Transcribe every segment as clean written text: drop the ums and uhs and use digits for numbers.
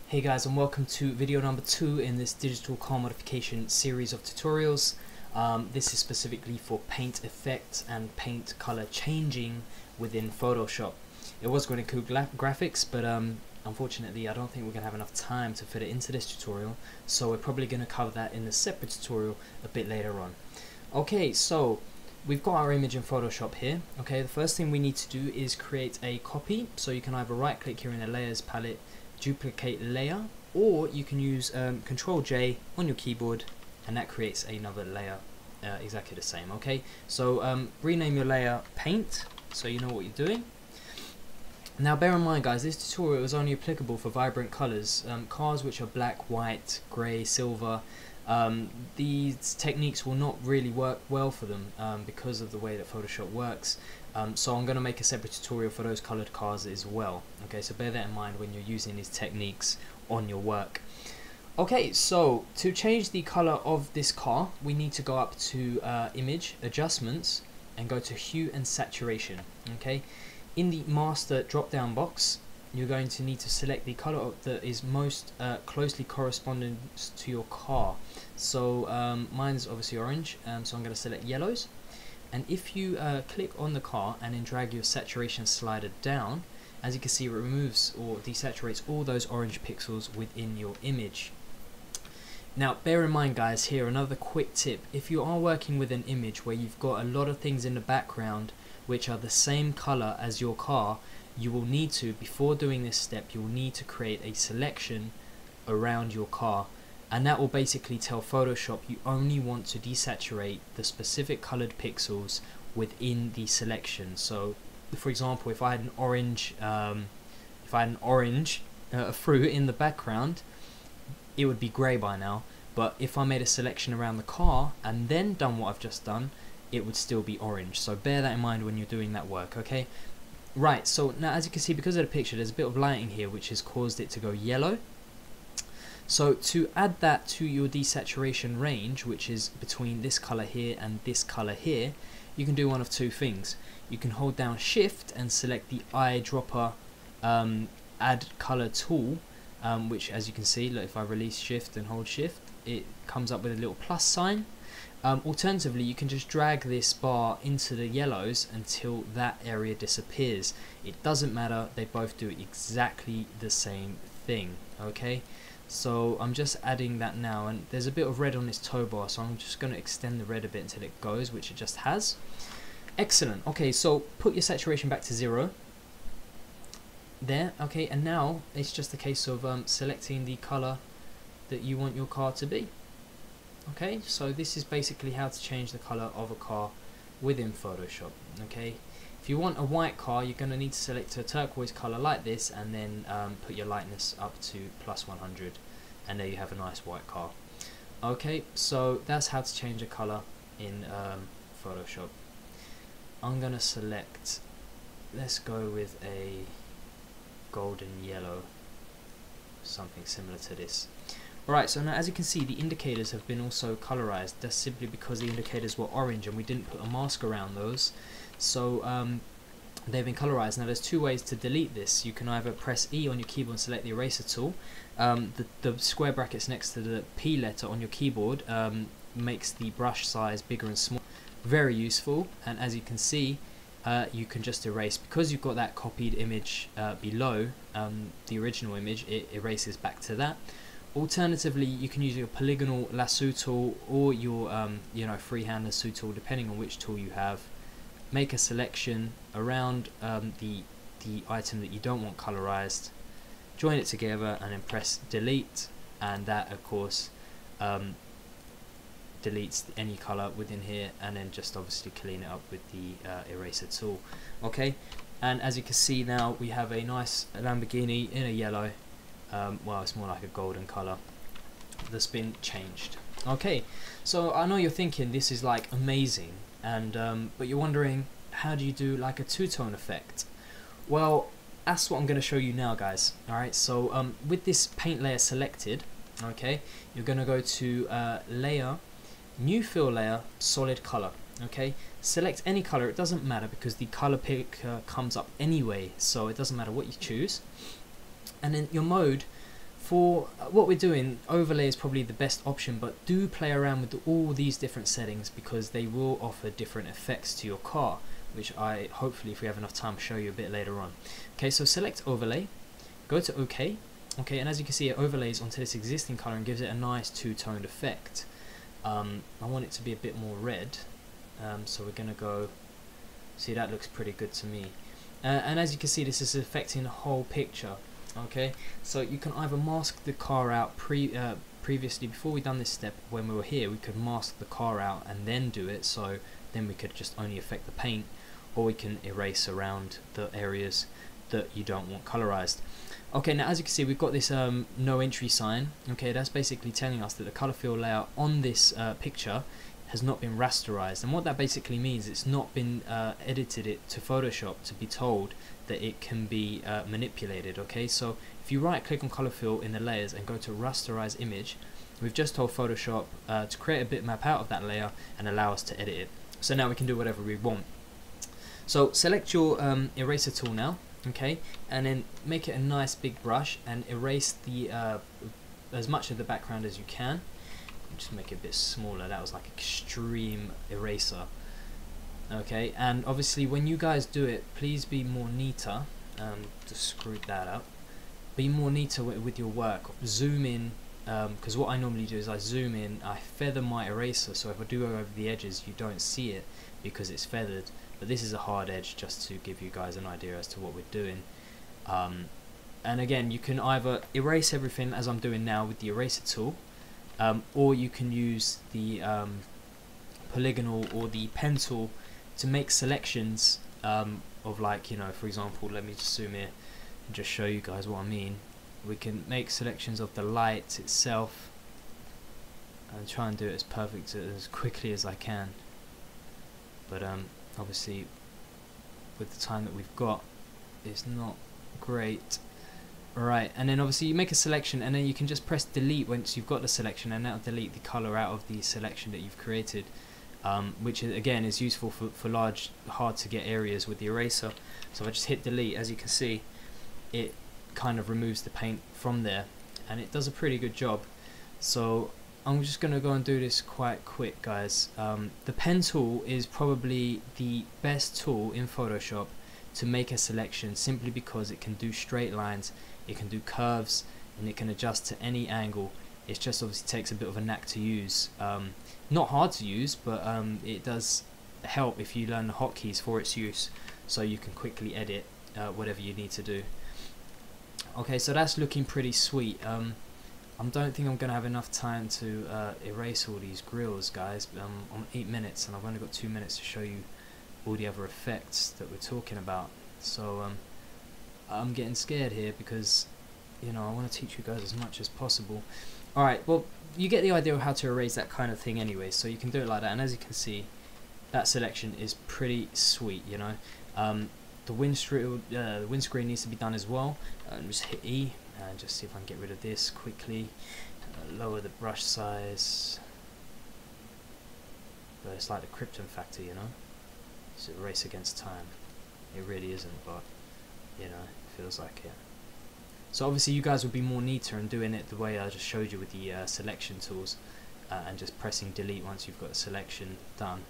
Hey guys, and welcome to video number 2 in this digital car modification series of tutorials. This is specifically for paint effects and paint color changing within Photoshop. It was going to include graphics, but unfortunately I don't think we're going to have enough time to fit it into this tutorial, so we're probably going to cover that in a separate tutorial a bit later on. Okay, so we've got our image in Photoshop here. Okay, the first thing we need to do is create a copy, so you can either right click here in the layers palette, duplicate layer, or you can use Control J on your keyboard and that creates another layer exactly the same. Okay, so rename your layer paint so you know what you're doing. Now bear in mind guys, this tutorial is only applicable for vibrant colors. Cars which are black, white, grey, silver, these techniques will not really work well for them because of the way that Photoshop works. So I'm going to make a separate tutorial for those colored cars as well. Okay, so bear that in mind when you're using these techniques on your work. Okay, so to change the color of this car, we need to go up to Image, Adjustments, and go to Hue and Saturation. Okay, in the Master drop-down box, you're going to need to select the color that is most closely corresponding to your car. So mine's obviously orange, so I'm going to select yellows. And if you click on the car and then drag your saturation slider down, as you can see, it removes or desaturates all those orange pixels within your image. Now bear in mind guys, here another quick tip: if you are working with an image where you've got a lot of things in the background which are the same color as your car, you will need to, before doing this step, you will need to create a selection around your car. And that will basically tell Photoshop you only want to desaturate the specific colored pixels within the selection. So for example, if I had an orange fruit in the background, it would be grey by now. But if I made a selection around the car and then done what I've just done, it would still be orange. So bear that in mind when you're doing that work, okay? Right, so now as you can see, because of the picture, there's a bit of lighting here which has caused it to go yellow. So to add that to your desaturation range, which is between this color here and this color here, you can do one of two things. You can hold down Shift and select the eyedropper add color tool, which as you can see, look, if I release Shift and hold Shift, it comes up with a little plus sign. Alternatively, you can just drag this bar into the yellows until that area disappears. It doesn't matter, they both do exactly the same thing. Okay, so I'm just adding that now, and there's a bit of red on this tow bar, so I'm just going to extend the red a bit until it goes, which it just has. Excellent. Okay, so put your saturation back to 0 there. Okay, and now it's just a case of selecting the color that you want your car to be. Okay, so this is basically how to change the color of a car within Photoshop. Okay, if you want a white car, you're going to need to select a turquoise color like this, and then put your lightness up to +100, and there you have a nice white car. Okay, so that's how to change a color in Photoshop. I'm going to select, let's go with a golden yellow, something similar to this. Alright, so now as you can see, the indicators have been also colorized. That's simply because the indicators were orange and we didn't put a mask around those. So they've been colorized. Now there's two ways to delete this. You can either press E on your keyboard and select the eraser tool. The square brackets next to the P letter on your keyboard makes the brush size bigger and smaller. Very useful, and as you can see, you can just erase. Because you've got that copied image below the original image, it erases back to that. Alternatively, you can use your polygonal lasso tool or your freehand lasso tool, depending on which tool you have. Make a selection around the item that you don't want colorized, join it together, and then press delete, and that of course deletes any color within here, and then just obviously clean it up with the eraser tool. Okay, and as you can see now, we have a nice Lamborghini in a yellow. Well, it's more like a golden color that's been changed. Okay, so I know you're thinking this is like amazing, and but you're wondering, how do you do like a two-tone effect? Well, that's what I'm going to show you now, guys. Alright, so with this paint layer selected, okay, you're going to go to layer, new fill layer, solid color. Okay, select any color, it doesn't matter because the color picker comes up anyway, so it doesn't matter what you choose. And then your mode for what we're doing, overlay is probably the best option, but do play around with all these different settings because they will offer different effects to your car, which I hopefully, if we have enough time, show you a bit later on. Okay, so select overlay, go to OK. Okay, and as you can see, it overlays onto this existing color and gives it a nice two-toned effect. I want it to be a bit more red, so we're gonna go. See, that looks pretty good to me. And as you can see, this is affecting the whole picture. Okay, so you can either mask the car out previously, before we done this step, when we were here, we could mask the car out and then do it, so then we could just only affect the paint, or we can erase around the areas that you don't want colorized. Okay, now as you can see, we've got this no entry sign. Okay, that's basically telling us that the color fill layout on this picture has not been rasterized, and what that basically means, it's not been edited it to Photoshop to be told that it can be manipulated. Okay, so if you right click on color fill in the layers and go to rasterize image, we've just told Photoshop to create a bitmap out of that layer and allow us to edit it. So now we can do whatever we want. So select your eraser tool now, okay, and then make it a nice big brush and erase the as much of the background as you can. Just make it a bit smaller. That was like extreme eraser. Okay, and obviously when you guys do it, please be more neater. Just screwed that up. Be more neater with your work. Zoom in, because what I normally do is I zoom in, I feather my eraser, so if I do go over the edges, you don't see it because it's feathered. But this is a hard edge, just to give you guys an idea as to what we're doing. And again, you can either erase everything as I'm doing now with the eraser tool, or you can use the polygonal or the pen tool to make selections of, like, you know, for example, let me just zoom in and just show you guys what I mean. We can make selections of the light itself and try and do it as perfect as quickly as I can, but obviously with the time that we've got, it's not great. Alright, and then obviously you make a selection and then you can just press delete once you've got the selection, and that'll delete the color out of the selection that you've created, which again is useful for large, hard to get areas with the eraser. So if I just hit delete, as you can see, it kind of removes the paint from there, and it does a pretty good job. So I'm just going to go and do this quite quick, guys. The pen tool is probably the best tool in Photoshop to make a selection, simply because it can do straight lines, it can do curves, and it can adjust to any angle. It just obviously takes a bit of a knack to use. Not hard to use, but it does help if you learn the hotkeys for its use, so you can quickly edit whatever you need to do. Okay, so that's looking pretty sweet. I don't think I'm going to have enough time to erase all these grills, guys. I'm 8 minutes and I've only got 2 minutes to show you all the other effects that we're talking about. So I'm getting scared here because, you know, I want to teach you guys as much as possible. Alright, well, you get the idea of how to erase that kind of thing anyway, so you can do it like that. And as you can see, that selection is pretty sweet, you know. The windscreen needs to be done as well. Just hit E and just see if I can get rid of this quickly. Lower the brush size. But it's like the Krypton factor, you know. It's a race against time. It really isn't, but you know, it feels like it. So obviously you guys will be more neater in doing it the way I just showed you with the selection tools, and just pressing delete once you've got the selection done.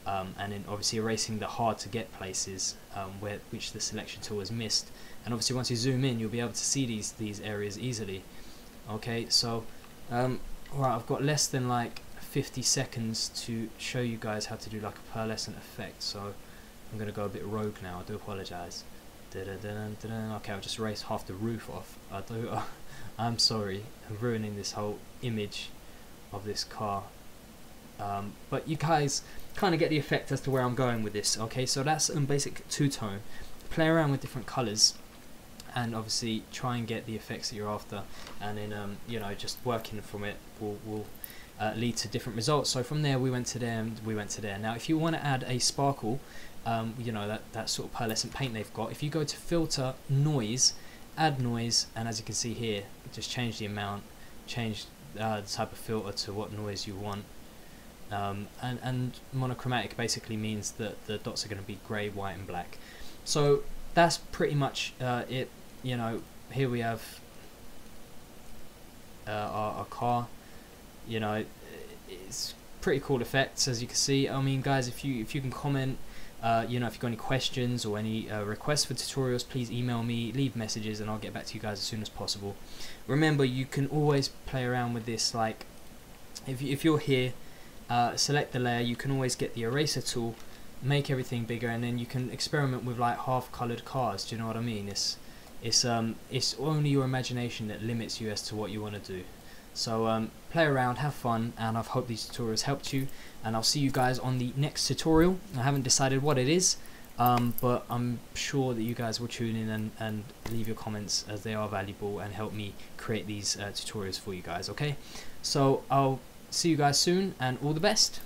And then obviously erasing the hard to get places which the selection tool has missed. And obviously once you zoom in, you'll be able to see these areas easily. Okay, so right, I've got less than like 50 seconds to show you guys how to do like a pearlescent effect. So I'm gonna go a bit rogue now. I do apologize. Okay, I'll just erase half the roof off. I'm sorry, I'm ruining this whole image of this car. But you guys kind of get the effect as to where I'm going with this. Okay, so that's basic two-tone. Play around with different colors and obviously try and get the effects that you're after, and then you know, just working from it will lead to different results. So from there we went to there and we went to there. Now if you want to add a sparkle, you know, that sort of pearlescent paint they've got, if you go to filter, noise, add noise, and as you can see here, just change the amount, change the type of filter to what noise you want. And monochromatic basically means that the dots are going to be grey, white and black. So that's pretty much it. You know, here we have our car. You know, it's pretty cool effects, as you can see. I mean, guys, if you can comment, you know, if you've got any questions or any requests for tutorials, please email me, leave messages, and I'll get back to you guys as soon as possible. Remember, you can always play around with this. Like, if you're here, select the layer, you can always get the eraser tool, make everything bigger, and then you can experiment with like half-colored cars. Do you know what I mean? It's only your imagination that limits you as to what you want to do. So play around, have fun, and I hope these tutorials helped you, and I'll see you guys on the next tutorial. I haven't decided what it is, but I'm sure that you guys will tune in and leave your comments, as they are valuable and help me create these tutorials for you guys. Okay, so I'll see you guys soon, and all the best.